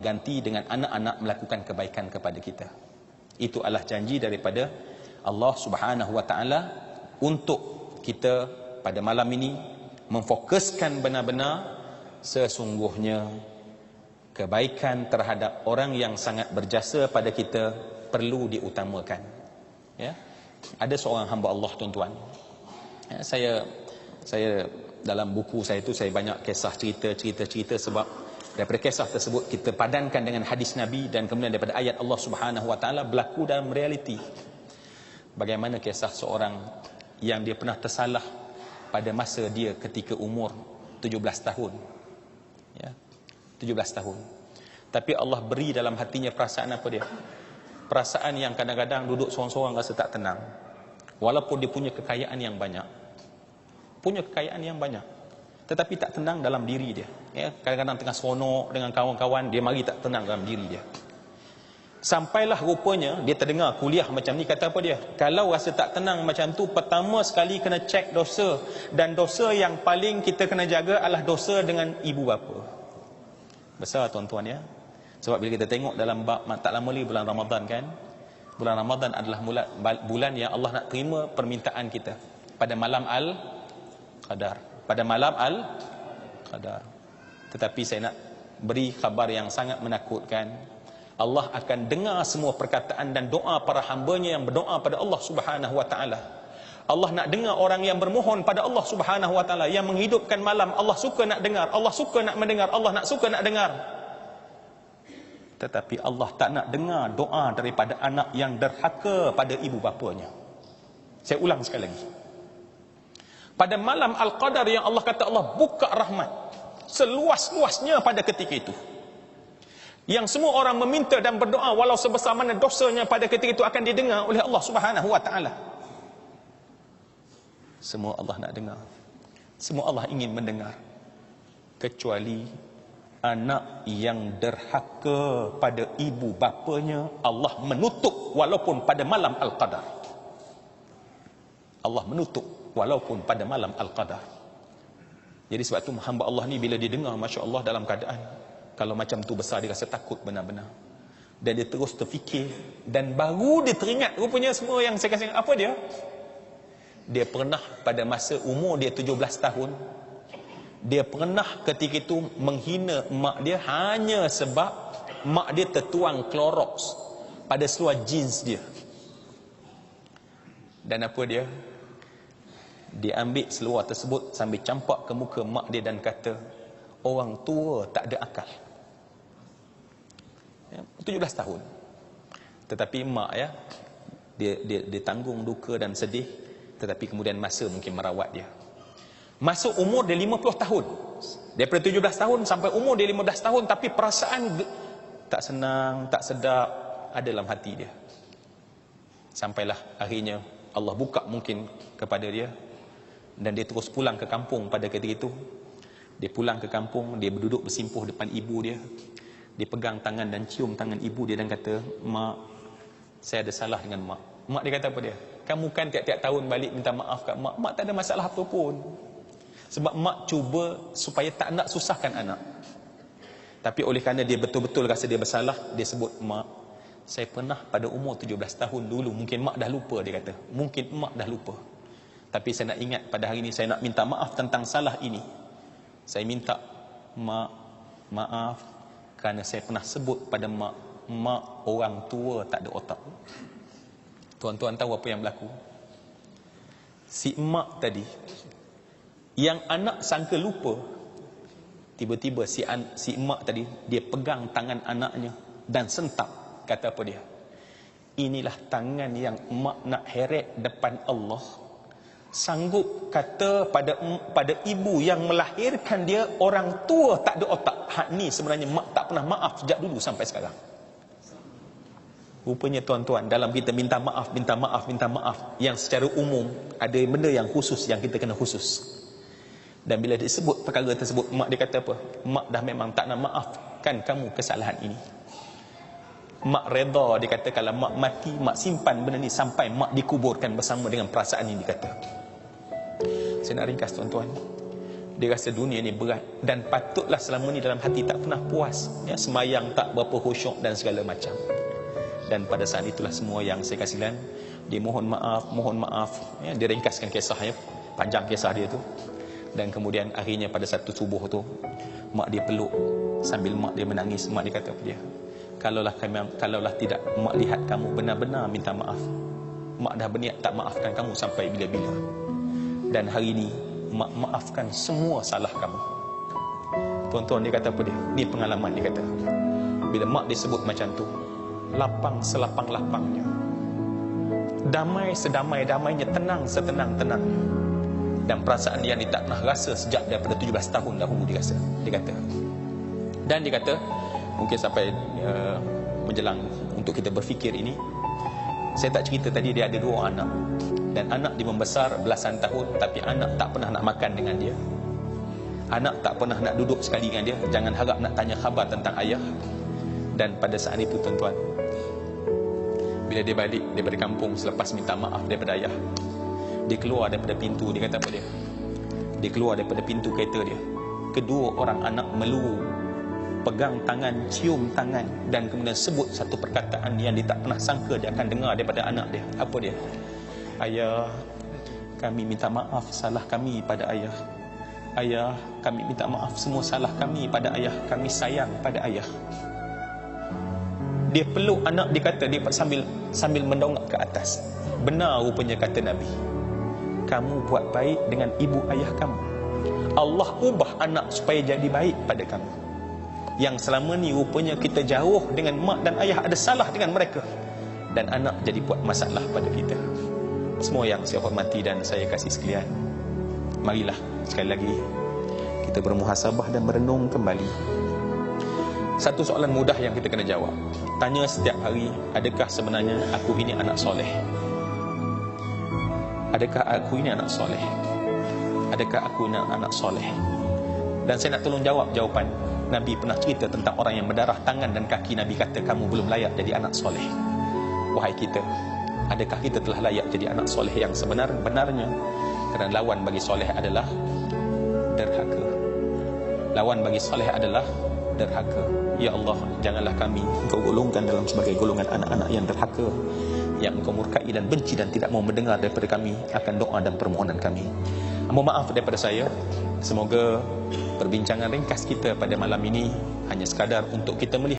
ganti dengan anak-anak melakukan kebaikan kepada kita. Itu adalah janji daripada Allah Subhanahu wa taala untuk kita pada malam ini memfokuskan benar-benar sesungguhnya kebaikan terhadap orang yang sangat berjasa pada kita perlu diutamakan. Ya. Ada seorang hamba Allah, tuan-tuan. Ya, saya dalam buku saya itu saya banyak kisah cerita sebab daripada kisah tersebut kita padankan dengan hadis Nabi dan kemudian daripada ayat Allah Subhanahu wa taala berlaku dalam realiti. Bagaimana kisah seorang yang dia pernah tersalah pada masa dia ketika umur 17 tahun. Ya. 17 tahun. Tapi Allah beri dalam hatinya perasaan apa dia? Perasaan yang kadang-kadang duduk seorang-seorang rasa tak tenang. Walaupun dia punya kekayaan yang banyak. Punya kekayaan yang banyak. Tetapi tak tenang dalam diri dia. Ya, kadang-kadang tengah seronok dengan kawan-kawan, dia mari tak tenang dalam diri dia. Sampailah rupanya dia terdengar kuliah macam ni, kata apa dia? Kalau rasa tak tenang macam tu, pertama sekali kena cek dosa. Dan dosa yang paling kita kena jaga adalah dosa dengan ibu bapa. Besar tuan-tuan ya. Sebab bila kita tengok dalam bab tak lama lagi bulan Ramadan kan, bulan Ramadan adalah bulan yang Allah nak terima permintaan kita pada malam Al-Qadar. Pada malam Al-Qadar. Tetapi saya nak beri khabar yang sangat menakutkan. Allah akan dengar semua perkataan dan doa para hambanya yang berdoa pada Allah Subhanahu wa taala. Allah nak dengar orang yang bermohon pada Allah Subhanahu wa taala, yang menghidupkan malam. Allah suka nak dengar, Allah suka nak mendengar, Allah nak suka nak dengar. Tetapi Allah tak nak dengar doa daripada anak yang derhaka pada ibu bapanya. Saya ulang sekali lagi. Pada malam Al-Qadar yang Allah kata Allah buka rahmat seluas-luasnya pada ketika itu, yang semua orang meminta dan berdoa walau sebesar mana dosanya pada ketika itu akan didengar oleh Allah Subhanahu wa taala. Semua Allah nak dengar. Semua Allah ingin mendengar. Kecuali anak yang derhaka pada ibu bapanya, Allah menutup walaupun pada malam Al-Qadar. Allah menutup walaupun pada malam Al-Qadar. Jadi sebab tu hamba Allah ni bila dia dengar, Masya Allah, dalam keadaan kalau macam tu besar, dia rasa takut benar-benar. Dan dia terus terfikir. Dan baru dia teringat rupanya semua yang saya kasih. Apa dia? Dia pernah pada masa umur dia 17 tahun, dia pernah ketika itu menghina mak dia hanya sebab mak dia tertuang Clorox pada seluar jeans dia. Dan apa dia? Dia ambil seluar tersebut sambil campak ke muka mak dia dan kata, orang tua tak ada akal. Ya, 17 tahun. Tetapi mak ya, dia tanggung duka dan sedih. Tetapi kemudian masa mungkin merawat dia. Masa umur dia 50 tahun. Daripada 17 tahun sampai umur dia 15 tahun. Tapi perasaan tak senang, tak sedap ada dalam hati dia. Sampailah akhirnya Allah buka mungkin kepada dia. Dan dia terus pulang ke kampung pada ketika itu. Dia pulang ke kampung, dia berduduk bersimpuh depan ibu dia. Dia pegang tangan dan cium tangan ibu dia dan kata, mak, saya ada salah dengan mak. Mak dia kata apa dia? Kamu kan tiap-tiap tahun balik minta maaf kat mak. Mak tak ada masalah apa pun. Sebab mak cuba supaya tak nak susahkan anak. Tapi oleh kerana dia betul-betul rasa dia bersalah, dia sebut, mak, saya pernah pada umur 17 tahun dulu, mungkin mak dah lupa, dia kata. Mungkin mak dah lupa. Tapi saya nak ingat pada hari ini, saya nak minta maaf tentang salah ini. Saya minta mak maaf kerana saya pernah sebut pada mak orang tua tak ada otak. Tuan-tuan tahu apa yang berlaku? Si mak tadi, yang anak sangka lupa, tiba-tiba si mak tadi, dia pegang tangan anaknya dan sentak. Kata apa dia? Inilah tangan yang mak nak heret depan Allah. Sanggup kata pada ibu yang melahirkan dia, orang tua tak ada otak. Hak ni sebenarnya mak tak pernah maaf sejak dulu sampai sekarang. Rupanya tuan-tuan, dalam kita minta maaf, yang secara umum ada benda yang khusus yang kita kena khusus. Dan bila disebut perkara tersebut, mak dia kata apa? Mak dah memang tak nak maafkan kamu kesalahan ini. Mak reda, dia kata kalau mak mati, mak simpan benda ni sampai mak dikuburkan bersama dengan perasaan ini, dia kata. Saya nak ringkas tuan-tuan. Dia rasa dunia ni berat, dan patutlah selama ni dalam hati tak pernah puas, ya, semayang tak berapa khusyuk dan segala macam. Dan pada saat itulah semua yang saya kasihan, dia mohon maaf, ya, dia ringkaskan kisah, ya, panjang kisah dia tu. Dan kemudian akhirnya pada satu subuh tu, mak dia peluk sambil mak dia menangis. Mak dia kata pada dia, kalaulah tidak mak lihat kamu benar-benar minta maaf, mak dah berniat tak maafkan kamu sampai bila-bila. Dan hari ini mak maafkan semua salah kamu. Tuan-tuan, dia kata apa dia? Ni pengalaman dia kata. Bila mak dia sebut macam tu, lapang selapang-lapangnya, damai sedamai-damainya, tenang setenang-tenangnya. Dan perasaan yang dia tak pernah rasa sejak daripada 17 tahun dahulu, dia rasa. Dia kata. Dan dia kata, mungkin sampai menjelang untuk kita berfikir ini, saya tak cerita tadi dia ada 2 anak. Dan anak dia membesar belasan tahun, tapi anak tak pernah nak makan dengan dia. Anak tak pernah nak duduk sekali dengan dia. Jangan harap nak tanya khabar tentang ayah. Dan pada saat itu, tuan-tuan, bila dia balik daripada kampung selepas minta maaf daripada ayah, dia keluar daripada pintu. Dia kata apa dia? Dia keluar daripada pintu kereta dia. Kedua orang anak meluru, pegang tangan, cium tangan, dan kemudian sebut satu perkataan yang dia tak pernah sangka dia akan dengar daripada anak dia. Apa dia? Ayah, kami minta maaf salah kami pada ayah. Ayah, kami minta maaf semua salah kami pada ayah. Kami sayang pada ayah. Dia peluk anak, dia kata, dia sambil mendongak ke atas. Benar rupanya kata Nabi, kamu buat baik dengan ibu ayah kamu, Allah ubah anak supaya jadi baik pada kamu. Yang selama ni rupanya kita jauh dengan mak dan ayah, ada salah dengan mereka, dan anak jadi buat masalah pada kita. Semua yang saya hormati dan saya kasih sekalian, marilah sekali lagi kita bermuhasabah dan merenung kembali. Satu soalan mudah yang kita kena jawab. Tanya setiap hari, adakah sebenarnya aku ini anak soleh? Adakah aku ini anak soleh? Adakah aku ini anak soleh? Dan saya nak tolong jawab jawapan. Nabi pernah cerita tentang orang yang berdarah tangan dan kaki. Nabi kata, kamu belum layak jadi anak soleh. Wahai kita, adakah kita telah layak jadi anak soleh yang sebenar-benarnya? Kerana lawan bagi soleh adalah derhaka. Lawan bagi soleh adalah derhaka. Ya Allah, janganlah kami Engkau golongkan dalam sebagai golongan anak-anak yang derhaka, yang Engkau murkai dan benci dan tidak mau mendengar daripada kami akan doa dan permohonan kami. Mohon maaf daripada saya. Semoga perbincangan ringkas kita pada malam ini hanya sekadar untuk kita melihat